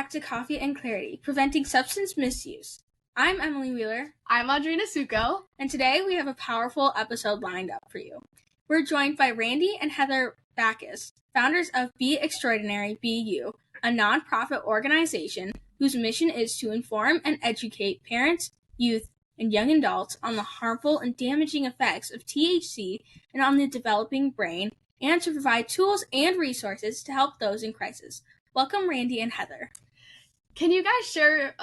back to Coffee and Clarity, Preventing Substance Misuse. I'm Emily Wheeler. I'm Audrina Succo. And today we have a powerful episode lined up for you. We're joined by Randy and Heather Bacchus, founders of Be Extraordinary, Be You, a nonprofit organization whose mission is to inform and educate parents, youth, and young adults on the harmful and damaging effects of THC and on the developing brain, and to provide tools and resources to help those in crisis. Welcome, Randy and Heather. Can you share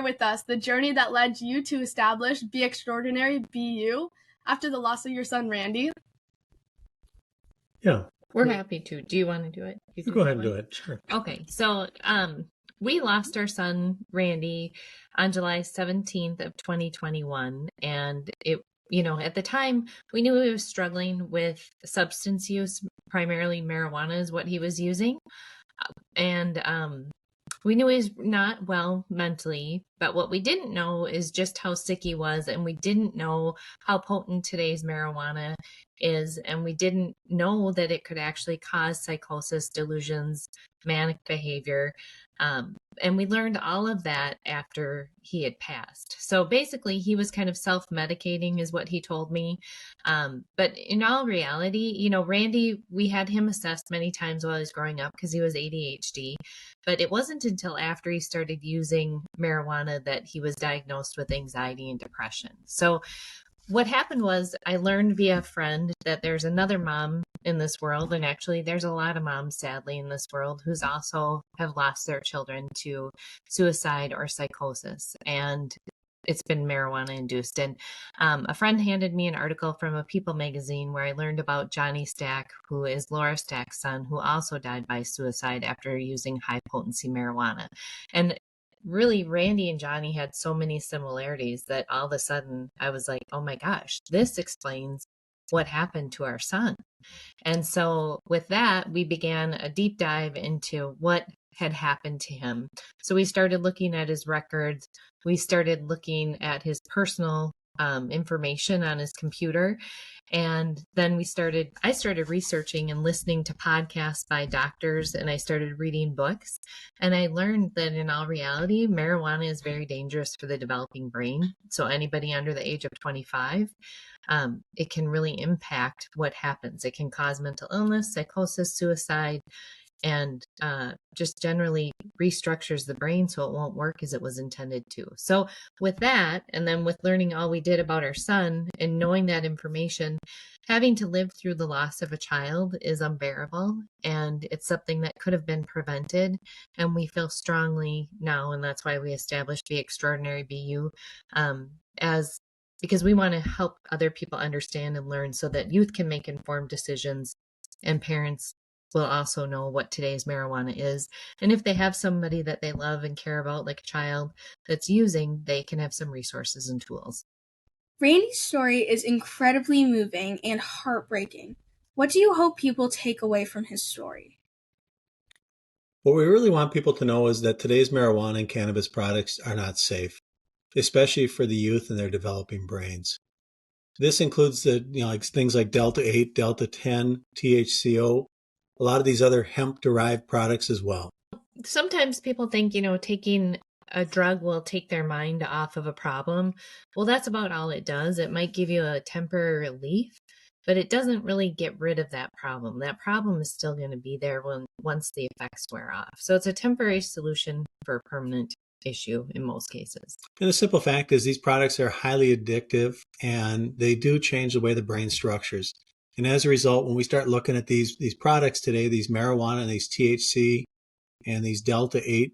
with us the journey that led you to establish Be Extraordinary, Be You after the loss of your son, Randy? Yeah. We're happy to. Do you want to do it? Go ahead and do it. Sure. Okay. So, we lost our son, Randy, on July 17th of 2021. And at the time, we knew he was struggling with substance use, primarily marijuana is what he was using. And we knew he was not well mentally, but what we didn't know is just how sick he was. And we didn't know how potent today's marijuana is. And we didn't know that it could actually cause psychosis, delusions, manic behavior. And we learned all of that after he had passed. So basically, he was kind of self-medicating is what he told me. But in all reality, Randy, we had him assessed many times while he was growing up because he was ADHD. But it wasn't until after he started using marijuana that he was diagnosed with anxiety and depression. So what happened was I learned via a friend that there's another mom in this world, and actually there's a lot of moms, sadly, in this world who's also have lost their children to suicide or psychosis, and it's been marijuana induced. And a friend handed me an article from a People magazine where I learned about Johnny Stack, who is Laura Stack's son, who also died by suicide after using high-potency marijuana. And really, Randy and Johnny had so many similarities that all of a sudden I was like, oh my gosh, this explains what happened to our son. And so with that, we began a deep dive into what had happened to him. So we started looking at his records. We started looking at his personal information on his computer. And then I started researching and listening to podcasts by doctors, and I started reading books. And I learned that in all reality, marijuana is very dangerous for the developing brain. So anybody under the age of 25, it can really impact what happens. It can cause mental illness, psychosis, suicide, and just generally restructures the brain so it won't work as it was intended to. So with that, and then with learning all we did about our son and knowing that information, having to live through the loss of a child is unbearable, and it's something that could have been prevented. And we feel strongly now, and that's why we established Be Extraordinary, Be You, because we want to help other people understand and learn so that youth can make informed decisions, and parents will also know what today's marijuana is. And if they have somebody that they love and care about, like a child that's using, they can have some resources and tools. Randy's story is incredibly moving and heartbreaking. What do you hope people take away from his story? What we really want people to know is that today's marijuana and cannabis products are not safe, especially for the youth and their developing brains. This includes things like Delta-8, Delta-10, THCO, a lot of these other hemp-derived products as well. Sometimes people think, taking a drug will take their mind off of a problem. Well, that's about all it does. It might give you a temporary relief, but it doesn't really get rid of that problem. That problem is still going to be there once the effects wear off. So it's a temporary solution for a permanent issue in most cases. And the simple fact is these products are highly addictive, and they do change the way the brain structures. And as a result, when we start looking at these products today, these marijuana and these THC and these Delta-8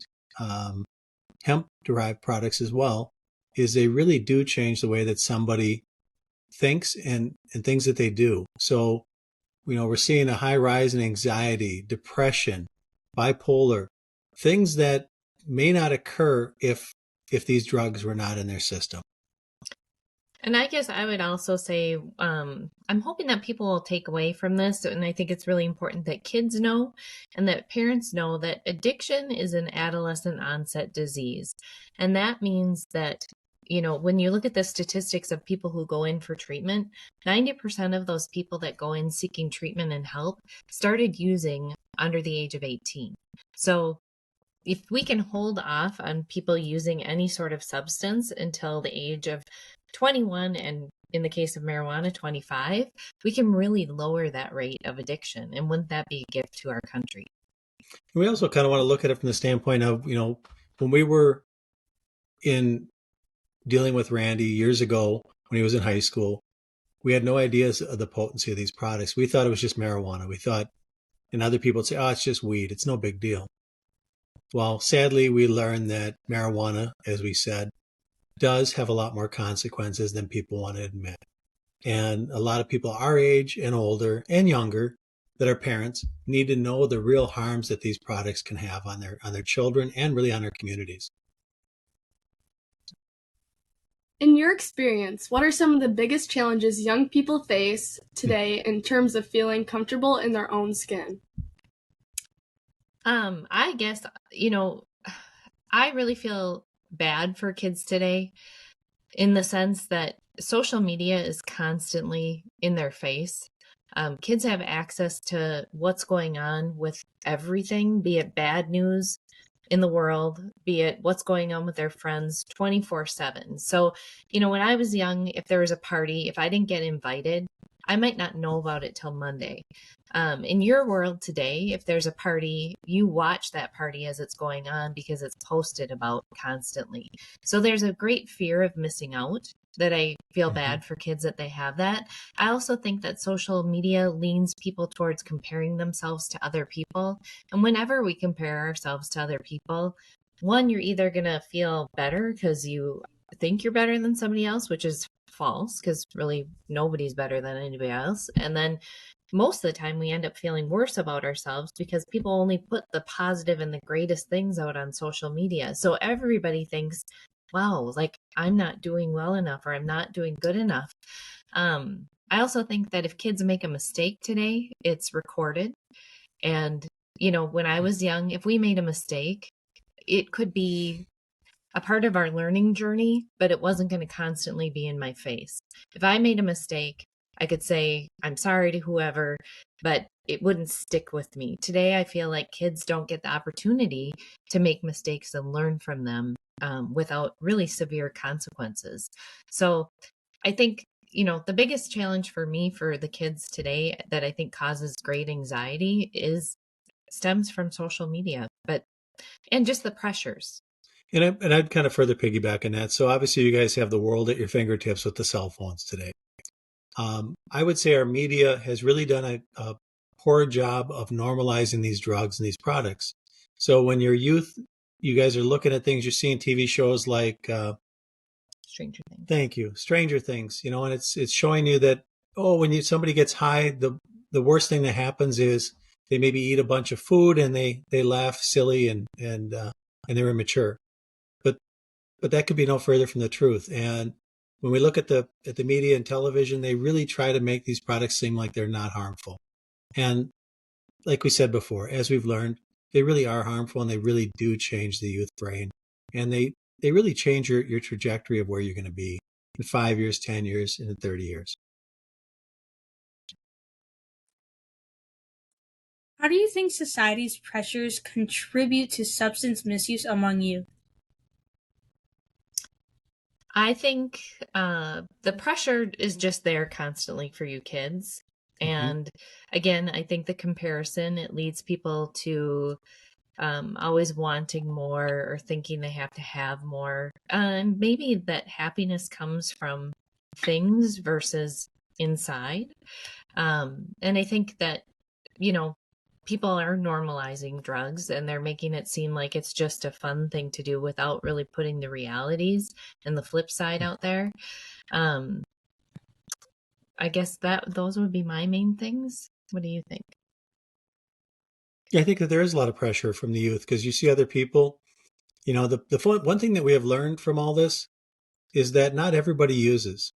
hemp-derived products as well, is they really do change the way that somebody thinks and things that they do. So, we're seeing a high rise in anxiety, depression, bipolar, things that may not occur if these drugs were not in their system. And I guess I would also say, I'm hoping that people will take away from this, and I think it's really important that kids know and that parents know that addiction is an adolescent onset disease. And that means that, when you look at the statistics of people who go in for treatment, 90% of those people that go in seeking treatment and help started using under the age of 18. So if we can hold off on people using any sort of substance until the age of 21, and in the case of marijuana, 25, we can really lower that rate of addiction. And wouldn't that be a gift to our country? We also kind of want to look at it from the standpoint of, when we were in dealing with Randy years ago when he was in high school, we had no ideas of the potency of these products. We thought it was just marijuana. We thought, and other people would say, oh, it's just weed. It's no big deal. Well, sadly, we learned that marijuana, as we said, does have a lot more consequences than people want to admit. And a lot of people our age and older and younger that are parents need to know the real harms that these products can have on their children and really on our communities. In your experience, what are some of the biggest challenges young people face today in terms of feeling comfortable in their own skin? I guess, I really feel bad for kids today in the sense that social media is constantly in their face. Kids have access to what's going on with everything, be it bad news in the world, be it what's going on with their friends 24/7. So, when I was young, if there was a party, if I didn't get invited, I might not know about it till Monday. In your world today, if there's a party, you watch that party as it's going on because it's posted about constantly. So there's a great fear of missing out that I feel bad for kids that they have that. I also think that social media leans people towards comparing themselves to other people. And whenever we compare ourselves to other people, one, you're either going to feel better because you think you're better than somebody else, which is false because really nobody's better than anybody else. And then most of the time we end up feeling worse about ourselves because people only put the positive and the greatest things out on social media. So everybody thinks, wow, like I'm not doing well enough or I'm not doing good enough. I also think that if kids make a mistake today, it's recorded. And, when I was young, if we made a mistake, it could be a part of our learning journey, but it wasn't going to constantly be in my face. If I made a mistake, I could say, I'm sorry to whoever, but it wouldn't stick with me. Today, I feel like kids don't get the opportunity to make mistakes and learn from them without really severe consequences. So I think, the biggest challenge for me for the kids today that I think causes great anxiety stems from social media, and just the pressures. And I'd kind of further piggyback on that. So obviously you guys have the world at your fingertips with the cell phones today. I would say our media has really done a poor job of normalizing these drugs and these products. So when you're youth, you guys are looking at things, you're seeing TV shows like Stranger Things. Thank you, Stranger Things. And it's showing you that when somebody gets high, the worst thing that happens is they maybe eat a bunch of food and they laugh silly and they're immature. But that could be no further from the truth. And when we look at the media and television, they really try to make these products seem like they're not harmful. And like we said before, as we've learned, they really are harmful and they really do change the youth brain. And they really change your trajectory of where you're going to be in 5 years, 10 years, and in 30 years. How do you think society's pressures contribute to substance misuse among youth? I think the pressure is just there constantly for you kids. And again, I think the comparison, it leads people to always wanting more or thinking they have to have more. Maybe that happiness comes from things versus inside. And I think that, people are normalizing drugs and they're making it seem like it's just a fun thing to do without really putting the realities and the flip side out there. I guess those would be my main things. What do you think? Yeah, I think that there is a lot of pressure from the youth because you see other people. One thing that we have learned from all this is that not everybody uses.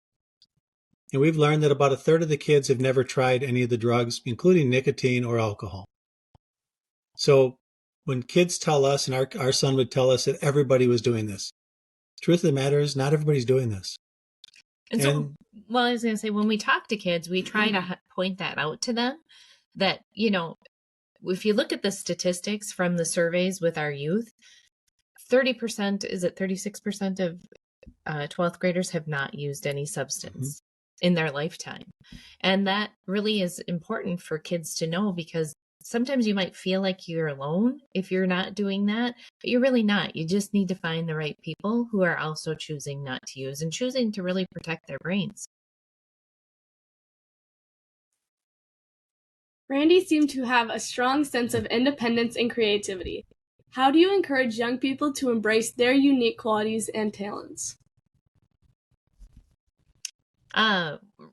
And we've learned that about a third of the kids have never tried any of the drugs, including nicotine or alcohol. So when kids tell us, and our son would tell us that everybody was doing this, truth of the matter is not everybody's doing this. And so, well, I was going to say, when we talk to kids, we try to point that out to them that, if you look at the statistics from the surveys with our youth, 30%, is it 36% of 12th graders have not used any substance in their lifetime. And that really is important for kids to know, because sometimes you might feel like you're alone if you're not doing that, but you're really not. You just need to find the right people who are also choosing not to use and choosing to really protect their brains. Randy seemed to have a strong sense of independence and creativity. How do you encourage young people to embrace their unique qualities and talents?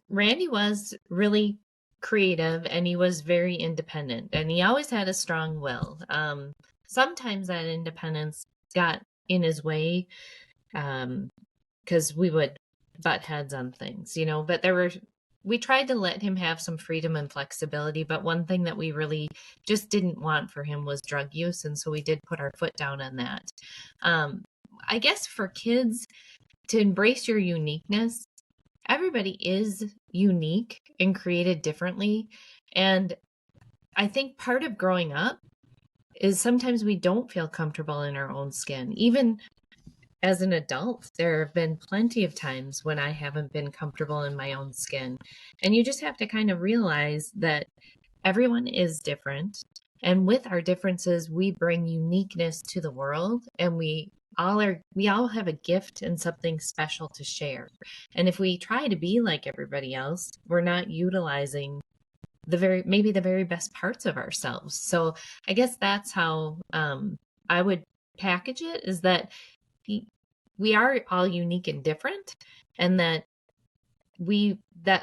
Randy was really creative, and he was very independent, and he always had a strong will. Sometimes that independence got in his way, because we would butt heads on things, but we tried to let him have some freedom and flexibility, but one thing that we really just didn't want for him was drug use, and so we did put our foot down on that. I guess for kids to embrace your uniqueness, everybody is unique and created differently. And I think part of growing up is sometimes we don't feel comfortable in our own skin. Even as an adult, there have been plenty of times when I haven't been comfortable in my own skin. And you just have to kind of realize that everyone is different. And with our differences, we bring uniqueness to the world, and we all have a gift and something special to share. And if we try to be like everybody else, we're not utilizing maybe the very best parts of ourselves. So I guess that's how I would package it, is that we are all unique and different, and that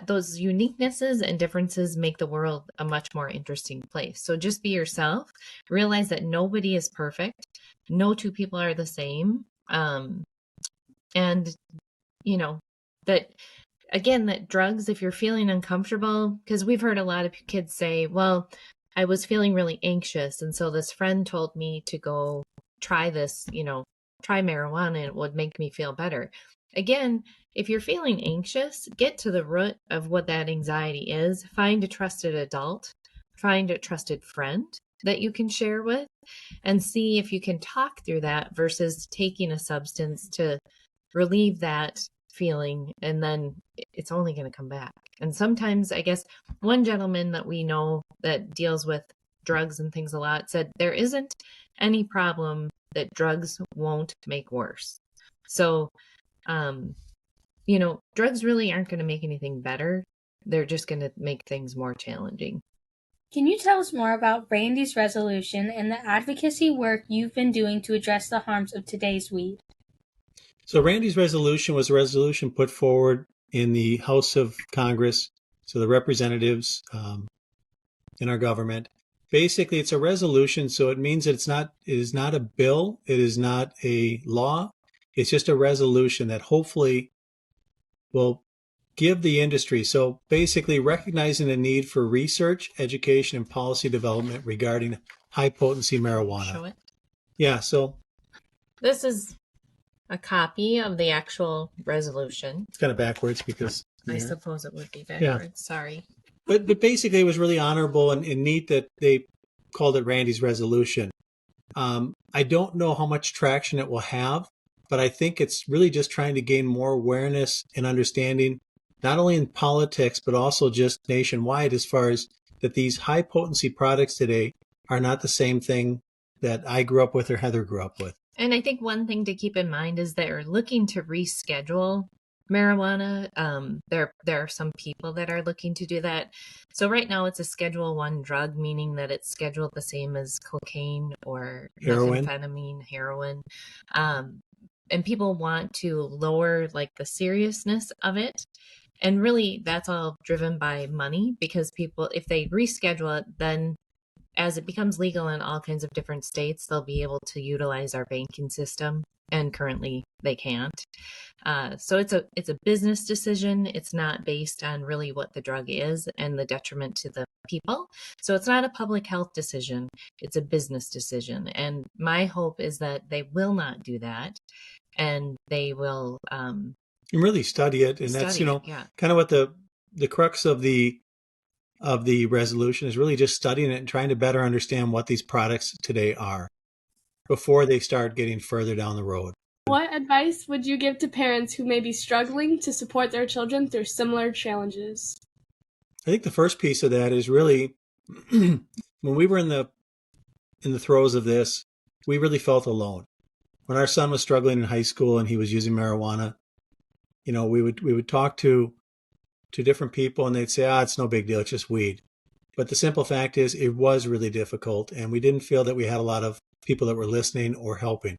those uniquenesses and differences make the world a much more interesting place. So just be yourself, realize that nobody is perfect. No two people are the same. And that, again, that drugs, if you're feeling uncomfortable, because we've heard a lot of kids say, well, I was feeling really anxious, and so this friend told me to go try this, try marijuana, and it would make me feel better. Again, if you're feeling anxious, get to the root of what that anxiety is. Find a trusted adult, find a trusted friend that you can share with, and see if you can talk through that versus taking a substance to relieve that feeling, and then it's only going to come back. And sometimes, I guess, one gentleman that we know that deals with drugs and things a lot said there isn't any problem that drugs won't make worse. So, drugs really aren't going to make anything better. They're just going to make things more challenging. Can you tell us more about Randy's resolution and the advocacy work you've been doing to address the harms of today's weed? So Randy's resolution was a resolution put forward in the House of Congress, so the representatives in our government. Basically, it's a resolution, so it means that it is not a bill, it is not a law, it's just a resolution that hopefully will give the industry, so basically recognizing the need for research, education, and policy development regarding high-potency marijuana. Show it. Yeah, so this is a copy of the actual resolution. It's kind of backwards because I suppose it would be backwards. Yeah. Sorry. But basically, it was really honorable and neat that they called it Randy's resolution. I don't know how much traction it will have, but I think it's really just trying to gain more awareness and understanding, not only in politics, but also just nationwide, as far as that these high potency products today are not the same thing that I grew up with or Heather grew up with. And I think one thing to keep in mind is they're looking to reschedule marijuana. There are some people that are looking to do that. So right now it's a Schedule I drug, meaning that it's scheduled the same as cocaine or methamphetamine, heroin. And people want to lower the seriousness of it. And really that's all driven by money, because people, if they reschedule it, then as it becomes legal in all kinds of different states, they'll be able to utilize our banking system, and currently they can't. So it's a business decision. It's not based on really what the drug is and the detriment to the people. So it's not a public health decision. It's a business decision. And my hope is that they will not do that, and they will really study it. And that's, kind of what the crux of the of the resolution is really just studying it and trying to better understand what these products today are before they start getting further down the road. What advice would you give to parents who may be struggling to support their children through similar challenges? I think the first piece of that is really when we were in the throes of this, we really felt alone. When our son was struggling in high school and he was using marijuana, we would talk to different people and they'd say, it's no big deal, it's just weed. But the simple fact is it was really difficult, and we didn't feel that we had a lot of people that were listening or helping.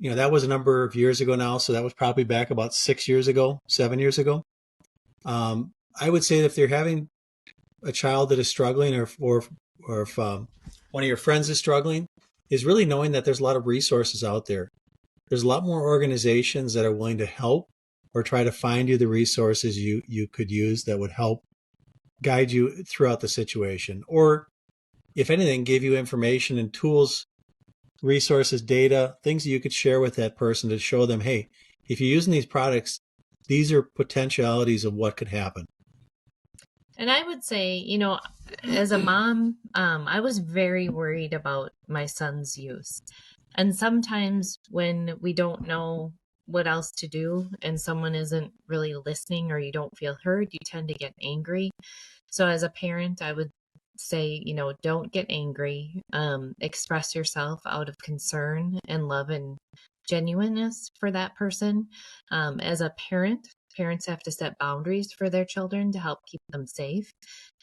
That was a number of years ago now, so that was probably back about 7 years ago. I would say that if they're having a child that is struggling, or if one of your friends is struggling, is really knowing that there's a lot of resources out there. There's a lot more organizations that are willing to help or try to find you the resources you could use that would help guide you throughout the situation. Or, if anything, give you information and tools, resources, data, things that you could share with that person to show them, hey, if you're using these products, these are potentialities of what could happen. And I would say, as a mom, I was very worried about my son's use. And sometimes when we don't know what else to do and someone isn't really listening or you don't feel heard, you tend to get angry. So as a parent, I would say, don't get angry. Express yourself out of concern and love and genuineness for that person. As a parent, parents have to set boundaries for their children to help keep them safe.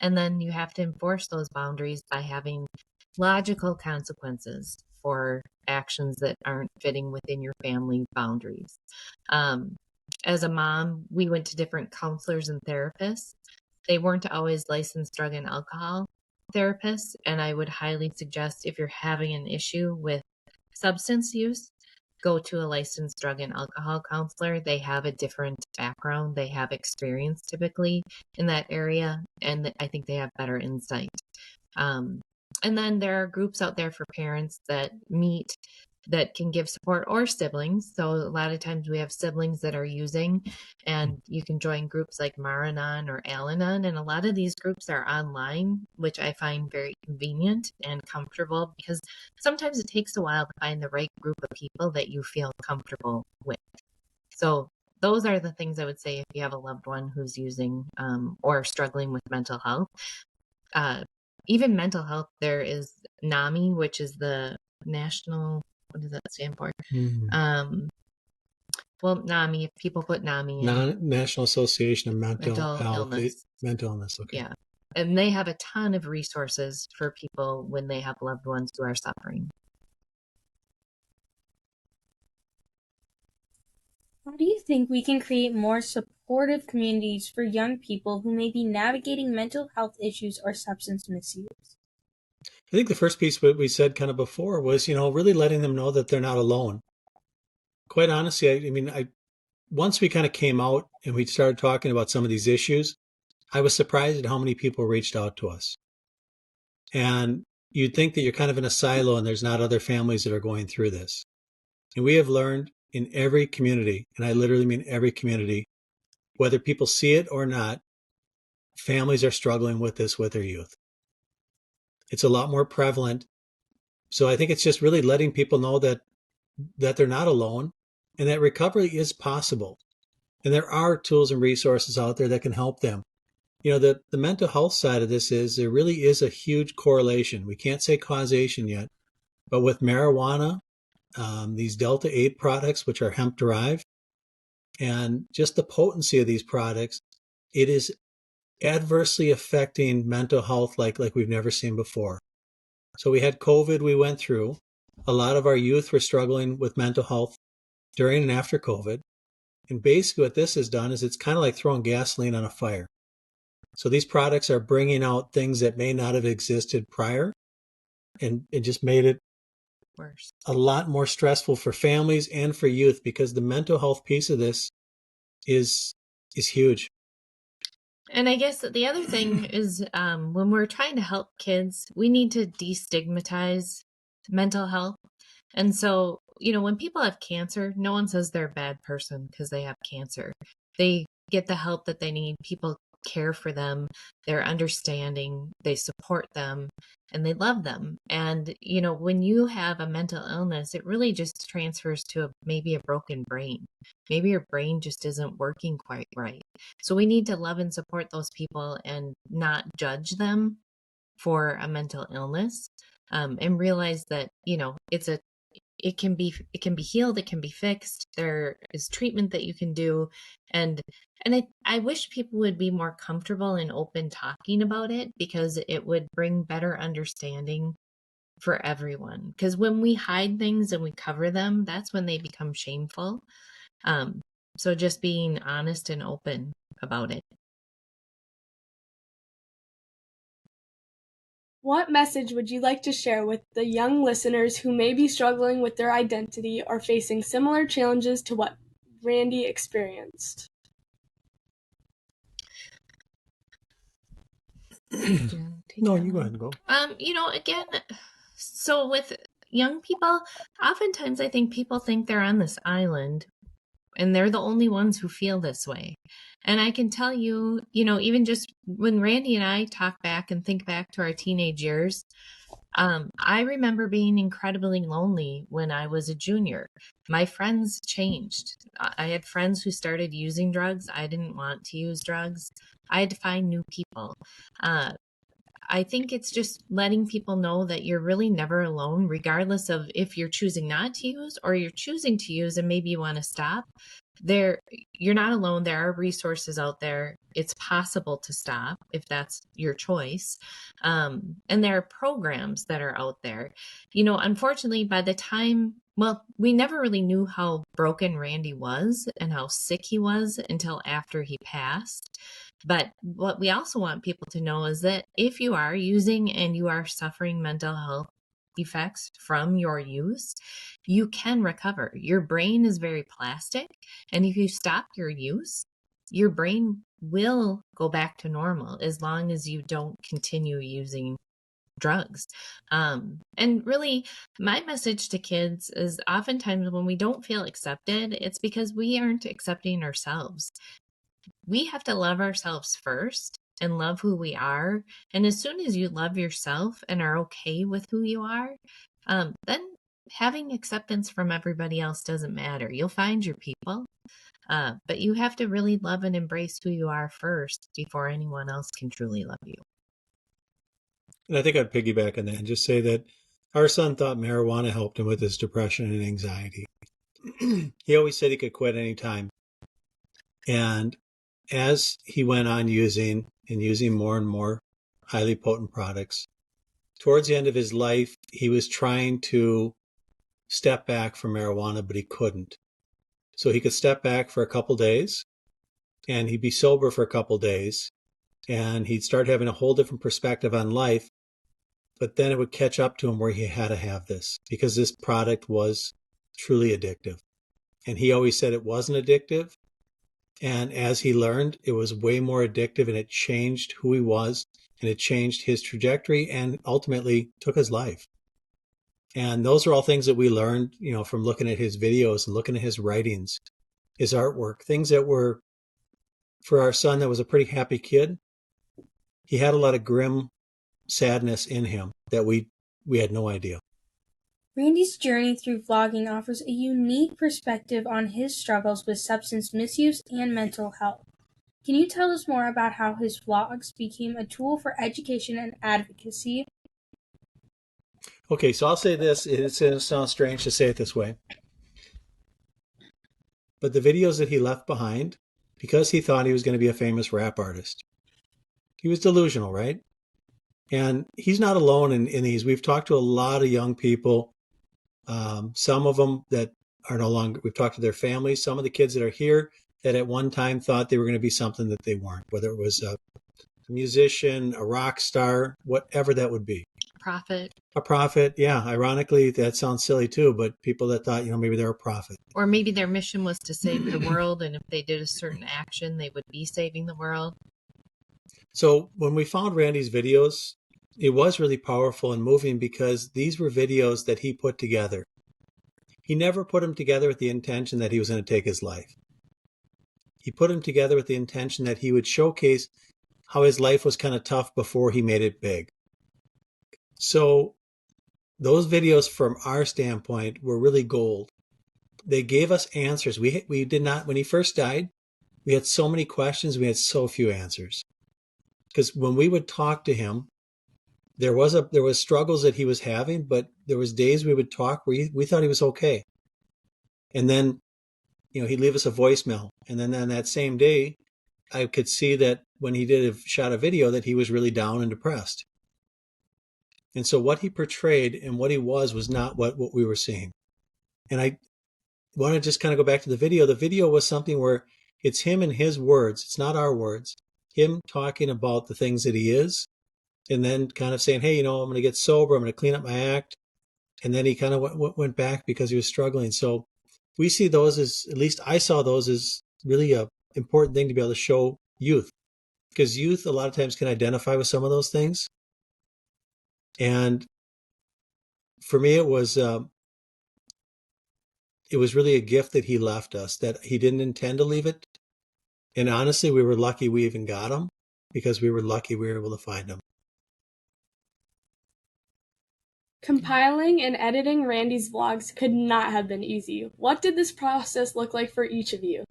And then you have to enforce those boundaries by having logical consequences for actions that aren't fitting within your family boundaries. As a mom, we went to different counselors and therapists. They weren't always licensed drug and alcohol therapists. And I would highly suggest, if you're having an issue with substance use, go to a licensed drug and alcohol counselor. They have a different background. They have experience typically in that area, and I think they have better insight. And then there are groups out there for parents that meet that can give support, or siblings. So a lot of times we have siblings that are using, and you can join groups like Maranon or Al-Anon. And a lot of these groups are online, which I find very convenient and comfortable, because sometimes it takes a while to find the right group of people that you feel comfortable with. So those are the things I would say if you have a loved one who's using or struggling with mental health. Even mental health, there is NAMI, which is the National, what does that stand for? Well, NAMI, if people put NAMI in. National Association of Mental Health. Illness. Mental illness, okay. Yeah. And they have a ton of resources for people when they have loved ones who are suffering. How do you think we can create more supportive communities for young people who may be navigating mental health issues or substance misuse? I think the first piece what we said kind of before was, really letting them know that they're not alone. Quite honestly, once we kind of came out and we started talking about some of these issues, I was surprised at how many people reached out to us. And you'd think that you're kind of in a silo and there's not other families that are going through this. And we have learned in every community, and I literally mean every community, whether people see it or not, families are struggling with this with their youth. It's a lot more prevalent. So I think it's just really letting people know that they're not alone and that recovery is possible. And there are tools and resources out there that can help them. The mental health side of this is there really is a huge correlation. We can't say causation yet, but with marijuana, these Delta-8 products, which are hemp derived, and just the potency of these products, it is adversely affecting mental health like we've never seen before. So we had COVID we went through. A lot of our youth were struggling with mental health during and after COVID. And basically what this has done is it's kind of like throwing gasoline on a fire. So these products are bringing out things that may not have existed prior, and it just made it worse, a lot more stressful for families and for youth, because the mental health piece of this is huge. And I guess the other thing is when we're trying to help kids, we need to destigmatize mental health. And so, when people have cancer, no one says they're a bad person because they have cancer. They get the help that they need. People care for them, they're understanding, they support them, and they love them. And, when you have a mental illness, it really just transfers to maybe a broken brain. Maybe your brain just isn't working quite right. So we need to love and support those people and not judge them for a mental illness, and realize that, it can be healed, it can be fixed. There is treatment that you can do. And I wish people would be more comfortable and open talking about it, because it would bring better understanding for everyone. Because when we hide things and we cover them, that's when they become shameful. So just being honest and open about it. What message would you like to share with the young listeners who may be struggling with their identity or facing similar challenges to what Randy experienced? No, you go ahead and go. Again, so with young people, oftentimes I think people think they're on this island and they're the only ones who feel this way. And I can tell you, even just when Randy and I talk back and think back to our teenage years, I remember being incredibly lonely when I was a junior. My friends changed. I had friends who started using drugs. I didn't want to use drugs. I had to find new people. I think it's just letting people know that you're really never alone, regardless of if you're choosing not to use or you're choosing to use and maybe you want to stop. You're not alone. There are resources out there. It's possible to stop if that's your choice. And there are programs that are out there. Unfortunately, by the time, we never really knew how broken Randy was and how sick he was until after he passed. But what we also want people to know is that if you are using and you are suffering mental health effects from your use, you can recover. Your brain is very plastic. And if you stop your use, your brain will go back to normal as long as you don't continue using drugs. And really, my message to kids is oftentimes when we don't feel accepted, it's because we aren't accepting ourselves. We have to love ourselves first and love who we are. And as soon as you love yourself and are okay with who you are, then having acceptance from everybody else doesn't matter. You'll find your people, but you have to really love and embrace who you are first before anyone else can truly love you. And I think I'd piggyback on that and just say that our son thought marijuana helped him with his depression and anxiety. He always said he could quit any time. And as he went on using more and more highly potent products, towards the end of his life, he was trying to step back from marijuana, but he couldn't. So he could step back for a couple days and he'd be sober for a couple days and he'd start having a whole different perspective on life. But then it would catch up to him where he had to have this because this product was truly addictive. And he always said it wasn't addictive. And as he learned, it was way more addictive and it changed who he was and it changed his trajectory and ultimately took his life. And those are all things that we learned, from looking at his videos and looking at his writings, his artwork, things that were, for our son that was a pretty happy kid, he had a lot of grim sadness in him that we had no idea. Randy's journey through vlogging offers a unique perspective on his struggles with substance misuse and mental health. Can you tell us more about how his vlogs became a tool for education and advocacy? Okay, so I'll say this. It's going to sound strange to say it this way. But the videos that he left behind, because he thought he was going to be a famous rap artist, he was delusional, right? And he's not alone in these. We've talked to a lot of young people. Some of them that are no longer, we've talked to their families, some of the kids that are here that at one time thought they were going to be something that they weren't, whether it was a musician, a rock star, whatever that would be. A prophet. Yeah. Ironically, that sounds silly too, but people that thought, maybe they're a prophet. Or maybe their mission was to save the world. And if they did a certain action, they would be saving the world. So when we found Randy's videos, it was really powerful and moving because these were videos that he put together. He never put them together with the intention that he was going to take his life. He put them together with the intention that he would showcase how his life was kind of tough before he made it big. So those videos from our standpoint were really gold. They gave us answers. We did not, when he first died, we had so many questions, we had so few answers. Because when we would talk to him, there was struggles that he was having, but there was days we would talk where we thought he was okay. And then, he'd leave us a voicemail. And then on that same day, I could see that when he shot a video that he was really down and depressed. And so what he portrayed and what he was not what we were seeing. And I want to just kind of go back to the video. The video was something where it's him and his words. It's not our words. Him talking about the things that he is, and then kind of saying, hey, I'm going to get sober. I'm going to clean up my act. And then he kind of went back because he was struggling. So we see those as, at least I saw those as really a important thing to be able to show youth, because youth a lot of times can identify with some of those things. And for me, it was really a gift that he left us, that he didn't intend to leave it. And honestly, we were lucky we even got him, because we were lucky we were able to find him. Compiling and editing Randy's vlogs could not have been easy. What did this process look like for each of you?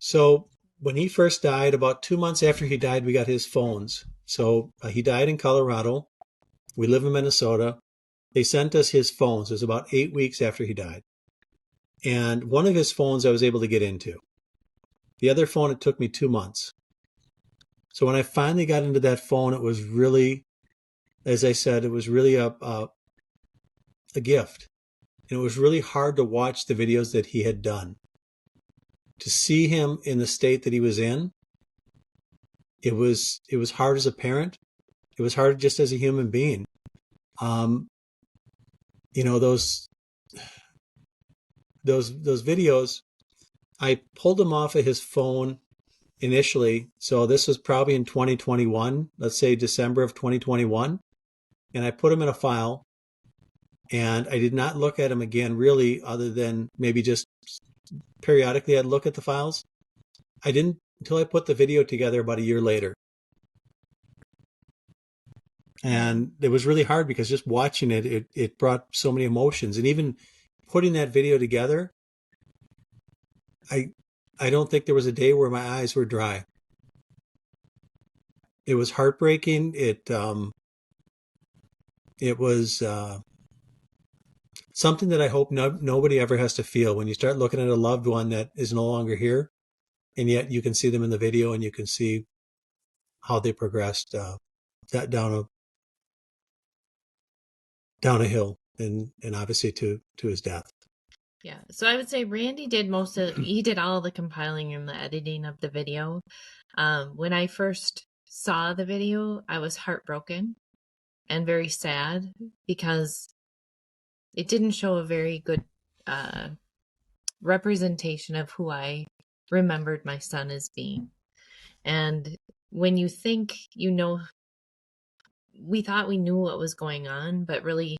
So when he first died, about 2 months after he died, we got his phones. So he died in Colorado. We live in Minnesota. They sent us his phones. It was about 8 weeks after he died. And one of his phones I was able to get into. The other phone, it took me 2 months. So when I finally got into that phone, it was really, as I said, it was really a gift. And it was really hard to watch the videos that he had done. To see him in the state that he was in, it was hard as a parent. It was hard just as a human being. Those videos, I pulled them off of his phone initially. So this was probably in 2021, let's say December of 2021. And I put them in a file, and I did not look at them again really, other than maybe just periodically I'd look at the files. I didn't until I put the video together about a year later. And it was really hard because just watching it brought so many emotions. And even putting that video together, I don't think there was a day where my eyes were dry. It was heartbreaking. It was something that I hope nobody ever has to feel when you start looking at a loved one that is no longer here, and yet you can see them in the video and you can see how they progressed down a hill and obviously to his death. Yeah. So I would say Randy did he did all the compiling and the editing of the video. When I first saw the video, I was heartbroken and very sad because it didn't show a very good representation of who I remembered my son as being. And when you think, we thought we knew what was going on, but really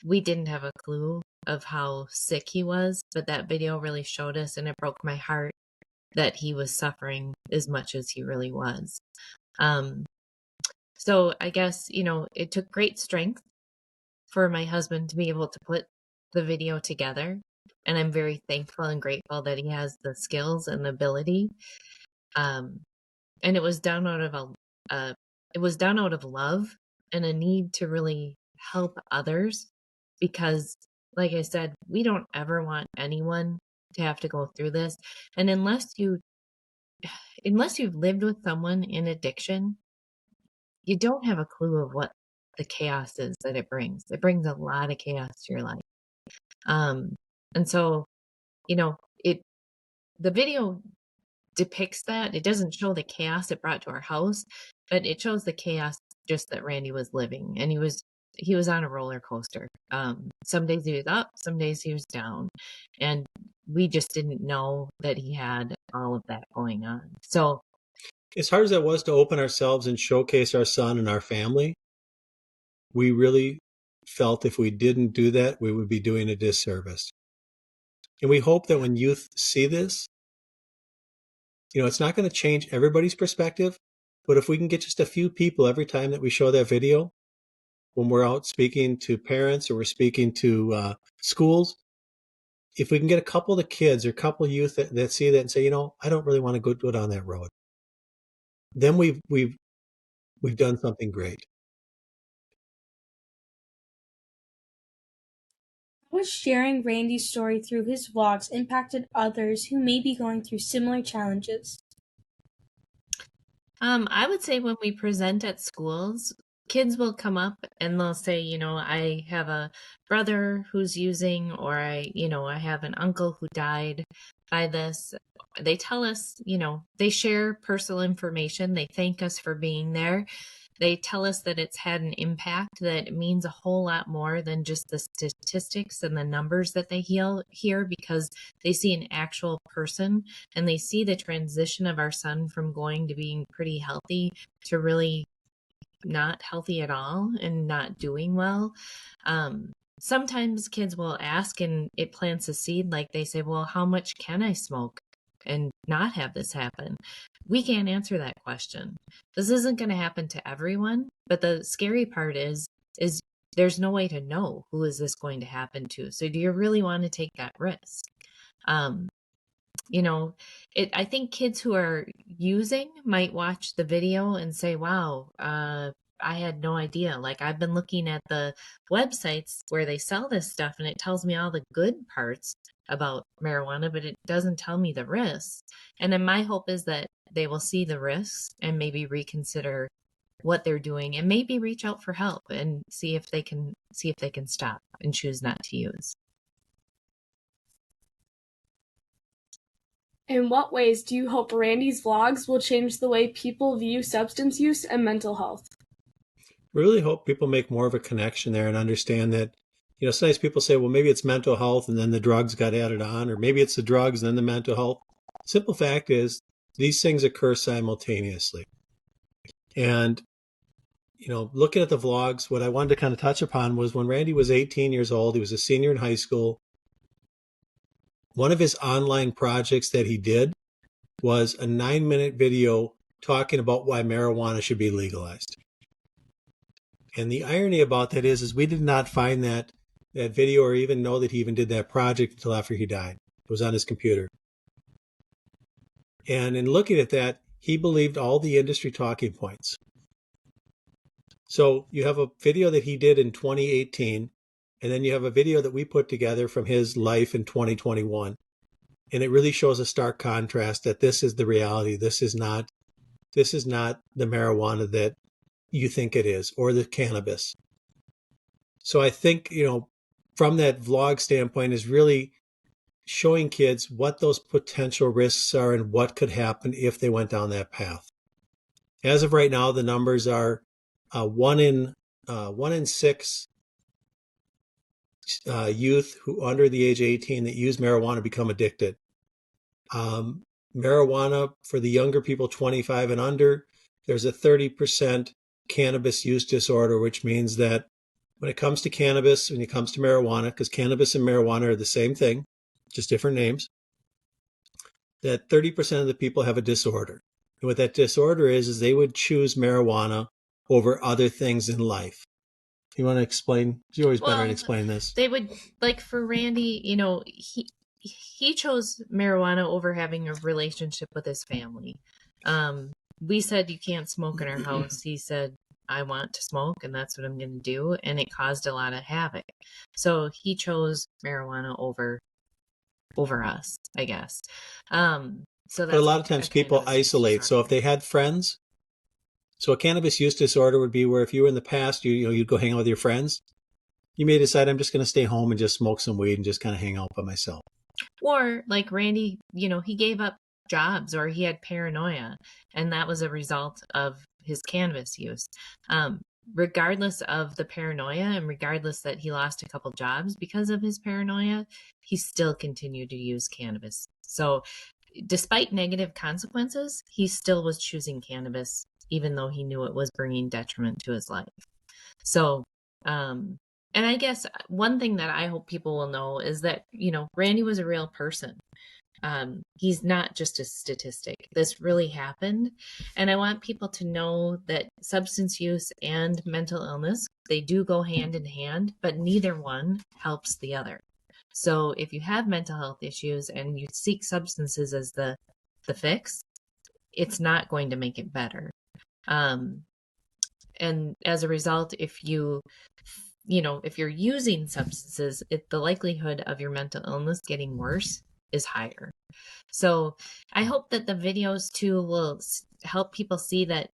we didn't have a clue of how sick he was. But that video really showed us, and it broke my heart that he was suffering as much as he really was. So I guess, it took great strength for my husband to be able to put the video together. And I'm very thankful and grateful that he has the skills and the ability. And it was done out of love and a need to really help others, because like I said, we don't ever want anyone to have to go through this. And unless you've lived with someone in addiction, you don't have a clue of what the chaos is that it brings. It brings a lot of chaos to your life. And so, the video depicts that. It doesn't show the chaos it brought to our house, but it shows the chaos just that Randy was living. And he was on a roller coaster. Some days he was up, some days he was down. And we just didn't know that he had all of that going on. So as hard as that was to open ourselves and showcase our son and our family, we really felt if we didn't do that, we would be doing a disservice. And we hope that when youth see this, It's not going to change everybody's perspective, but if we can get just a few people every time that we show that video, when we're out speaking to parents or we're speaking to schools, if we can get a couple of the kids or a couple of youth that see that and say, I don't really want to go down that road, then we've done something great. How has sharing Randy's story through his vlogs impacted others who may be going through similar challenges? I would say when we present at schools, kids will come up and they'll say, I have a brother who's using, or I have an uncle who died by this. They tell us, they share personal information. They thank us for being there. They tell us that it's had an impact, that it means a whole lot more than just the statistics and the numbers that they hear, because they see an actual person and they see the transition of our son from going to being pretty healthy to really not healthy at all and not doing well. Sometimes kids will ask and it plants a seed, like they say, well, how much can I smoke and not have this happen? We can't answer that question. This isn't going to happen to everyone, but the scary part is there's no way to know who is this going to happen to. So do you really want to take that risk? I think kids who are using might watch the video and say, wow, I had no idea. Like, I've been looking at the websites where they sell this stuff and it tells me all the good parts about marijuana, but it doesn't tell me the risks. And then my hope is that they will see the risks and maybe reconsider what they're doing and maybe reach out for help and see if they can stop and choose not to use. In what ways do you hope Randy's vlogs will change the way people view substance use and mental health? We really hope people make more of a connection there and understand that, sometimes people say, well, maybe it's mental health and then the drugs got added on, or maybe it's the drugs and then the mental health. Simple fact is these things occur simultaneously. And, looking at the vlogs, what I wanted to kind of touch upon was when Randy was 18 years old, he was a senior in high school. One of his online projects that he did was a 9-minute video talking about why marijuana should be legalized. And the irony about that is we did not find that video or even know that he even did that project until after he died. It was on his computer. And in looking at that, he believed all the industry talking points. So you have a video that he did in 2018, and then you have a video that we put together from his life in 2021. And it really shows a stark contrast that this is the reality. This is not the marijuana that you think it is, or the cannabis. So I think, from that vlog standpoint is really showing kids what those potential risks are and what could happen if they went down that path. As of right now, the numbers are 1 in 6 youth who under the age of 18 that use marijuana become addicted. Marijuana for the younger people, 25 and under, there's a 30% cannabis use disorder, which means that when it comes to cannabis, when it comes to marijuana, because cannabis and marijuana are the same thing, just different names, that 30% of the people have a disorder. And what that disorder is they would choose marijuana over other things in life. You want to explain? You're always better at explaining this. They would, like for Randy, he chose marijuana over having a relationship with his family. We said you can't smoke in our house. He said, I want to smoke and that's what I'm going to do. And it caused a lot of havoc. So he chose marijuana over us, I guess. So that's, but a lot of times people isolate. So if they had friends, so a cannabis use disorder would be where if you were in the past, you'd go hang out with your friends. You may decide I'm just going to stay home and just smoke some weed and just kind of hang out by myself. Or like Randy, he gave up jobs or he had paranoia, and that was a result of his cannabis use. Regardless of the paranoia and regardless that he lost a couple jobs because of his paranoia, he still continued to use cannabis. So despite negative consequences, he still was choosing cannabis, even though he knew it was bringing detriment to his life. So, and I guess one thing that I hope people will know is that, Randy was a real person. he's not just a statistic. This really happened. And I want people to know that substance use and mental illness, they do go hand in hand, but neither one helps the other. So if you have mental health issues and you seek substances as the fix, it's not going to make it better. And as a result, if you're using substances, the likelihood of your mental illness getting worse is higher. So I hope that the videos too will help people see that,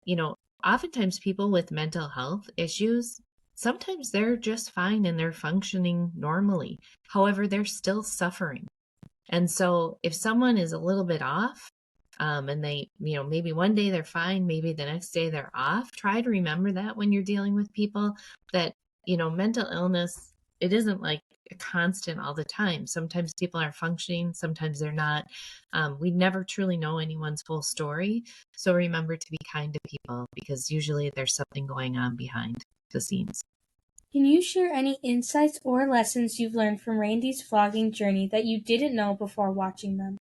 oftentimes people with mental health issues, sometimes they're just fine and they're functioning normally. However, they're still suffering. And so if someone is a little bit off, and they, maybe one day they're fine, maybe the next day they're off, try to remember that when you're dealing with people that, mental illness, it isn't like a constant all the time. Sometimes people are functioning, sometimes they're not. We never truly know anyone's full story. So remember to be kind to people, because usually there's something going on behind the scenes. Can you share any insights or lessons you've learned from Randy's vlogging journey that you didn't know before watching them?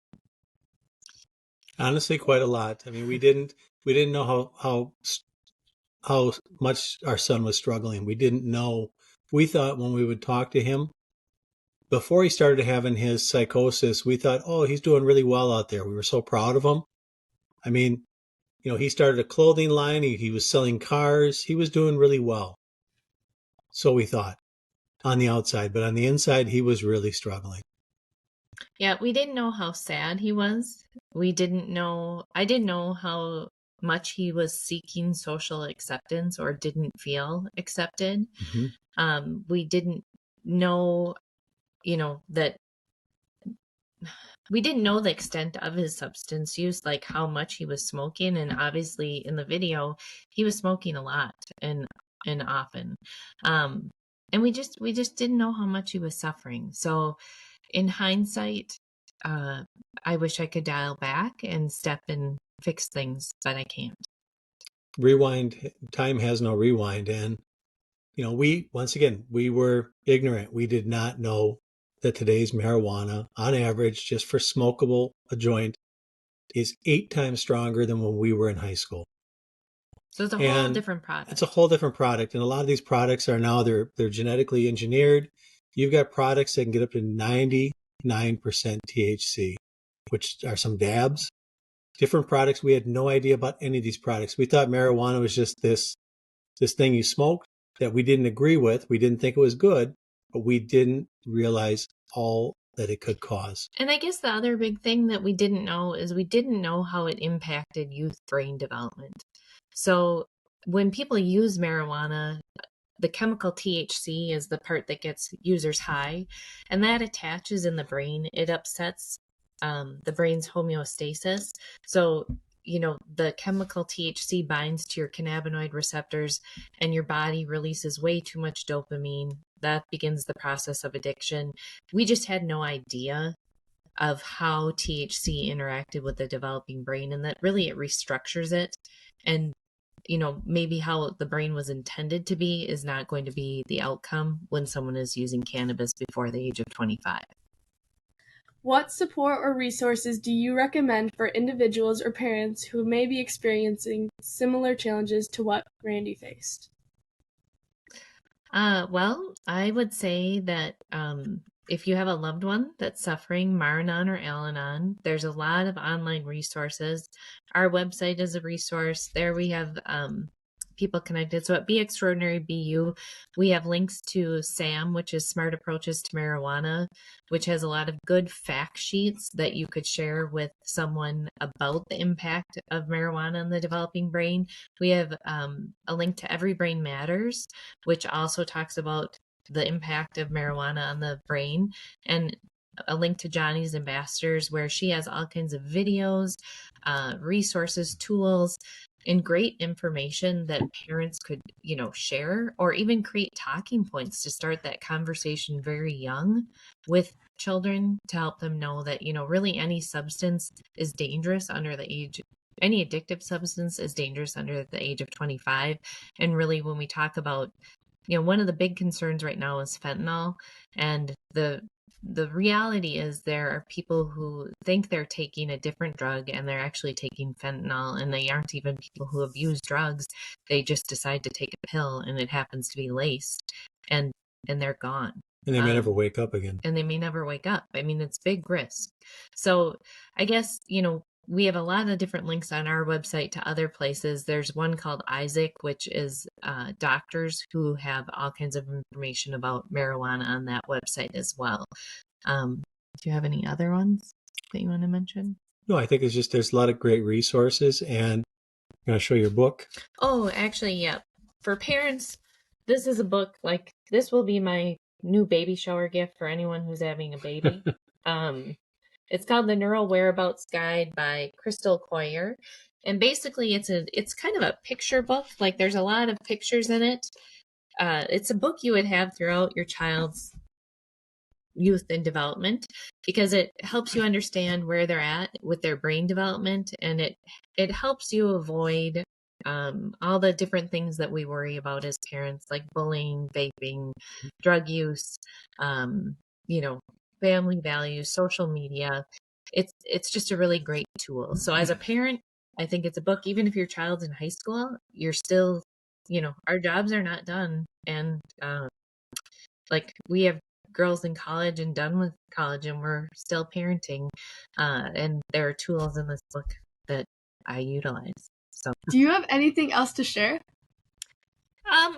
Honestly, quite a lot. I mean, we didn't know how much our son was struggling. We didn't know. We thought when we would talk to him before he started having his psychosis, we thought, oh, he's doing really well out there. We were so proud of him. I mean, he started a clothing line. He was selling cars. He was doing really well. So we thought on the outside, but on the inside, he was really struggling. Yeah, we didn't know how sad he was. I didn't know how much he was seeking social acceptance or didn't feel accepted. Mm-hmm. We didn't know, that we didn't know the extent of his substance use, like how much he was smoking. And obviously in the video, he was smoking a lot and often. And we just didn't know how much he was suffering. So in hindsight, I wish I could dial back and step and fix things, but I can't. Rewind, time has no rewind. And, we were ignorant. We did not know that today's marijuana, on average, just for smokable, a joint, is 8 times stronger than when we were in high school. So it's a whole different product. It's a whole different product. And a lot of these products are now, they're genetically engineered. You've got products that can get up to 99% THC, which are some dabs. Different products. We had no idea about any of these products. We thought marijuana was just this thing you smoked that we didn't agree with. We didn't think it was good, but we didn't realize all that it could cause. And I guess the other big thing that we didn't know is we didn't know how it impacted youth brain development. So when people use marijuana, the chemical THC is the part that gets users high, and that attaches in the brain. It upsets the brain's homeostasis. So, the chemical THC binds to your cannabinoid receptors, and your body releases way too much dopamine. That begins the process of addiction. We just had no idea of how THC interacted with the developing brain, and that really it restructures it. And maybe how the brain was intended to be is not going to be the outcome when someone is using cannabis before the age of 25. What support or resources do you recommend for individuals or parents who may be experiencing similar challenges to what Randy faced? Well, I would say that if you have a loved one that's suffering Maranon or Al-Anon, there's a lot of online resources. Our website is a resource. There we have people connected. So at Be Extraordinary BU, we have links to SAM, which is Smart Approaches to Marijuana, which has a lot of good fact sheets that you could share with someone about the impact of marijuana on the developing brain. We have a link to Every Brain Matters, which also talks about the impact of marijuana on the brain, and a link to Johnny's Ambassadors, where she has all kinds of videos, resources, tools, and great information that parents could, share, or even create talking points to start that conversation very young with children, to help them know that, really any substance is dangerous under the age, any addictive substance is dangerous under the age of 25. And really, when we talk about, one of the big concerns right now is fentanyl, and the the reality is there are people who think they're taking a different drug and they're actually taking fentanyl, and they aren't even people who have used drugs. They just decide to take a pill and it happens to be laced, and they're gone. And they may never wake up again. And they may never wake up. I mean, it's big risk. So I guess, we have a lot of different links on our website to other places. There's one called Isaac, which is doctors who have all kinds of information about marijuana on that website as well. Do you have any other ones that you want to mention? No, I think it's just there's a lot of great resources, and I'm going to show your book. Oh, actually, yeah. For parents, this is a book, like, this will be my new baby shower gift for anyone who's having a baby. It's called The Neural Whereabouts Guide by Crystal Coyer. And basically it's kind of a picture book. Like, there's a lot of pictures in it. It's a book you would have throughout your child's youth and development, because it helps you understand where they're at with their brain development, and it helps you avoid all the different things that we worry about as parents, like bullying, vaping, drug use, family values, social media. It's just a really great tool. So as a parent, I think it's a book. Even if your child's in high school, you're still, our jobs are not done. And like, we have girls in college and done with college, and we're still parenting. And there are tools in this book that I utilize. So, do you have anything else to share?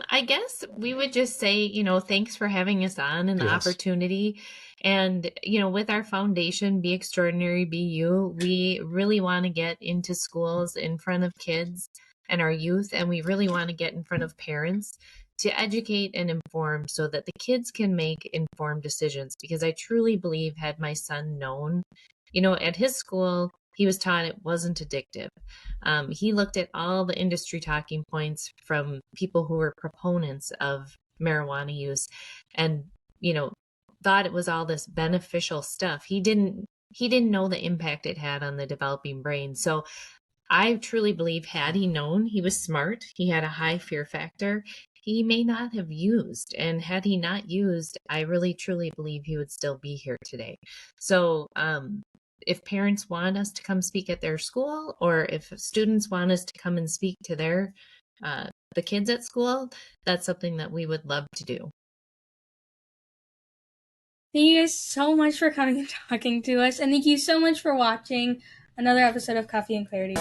I guess we would just say, thanks for having us on and the opportunity. And, with our foundation, Be Extraordinary, Be You, we really want to get into schools in front of kids and our youth. And we really want to get in front of parents to educate and inform so that the kids can make informed decisions. Because I truly believe, had my son known, at his school, he was taught it wasn't addictive. He looked at all the industry talking points from people who were proponents of marijuana use and, thought it was all this beneficial stuff. He didn't know the impact it had on the developing brain. So I truly believe, had he known, he was smart, he had a high fear factor, he may not have used. And had he not used, I really truly believe he would still be here today. So, if parents want us to come speak at their school, or if students want us to come and speak to the kids at school, that's something that we would love to do. Thank you guys so much for coming and talking to us, and thank you so much for watching another episode of Coffee and Clarity.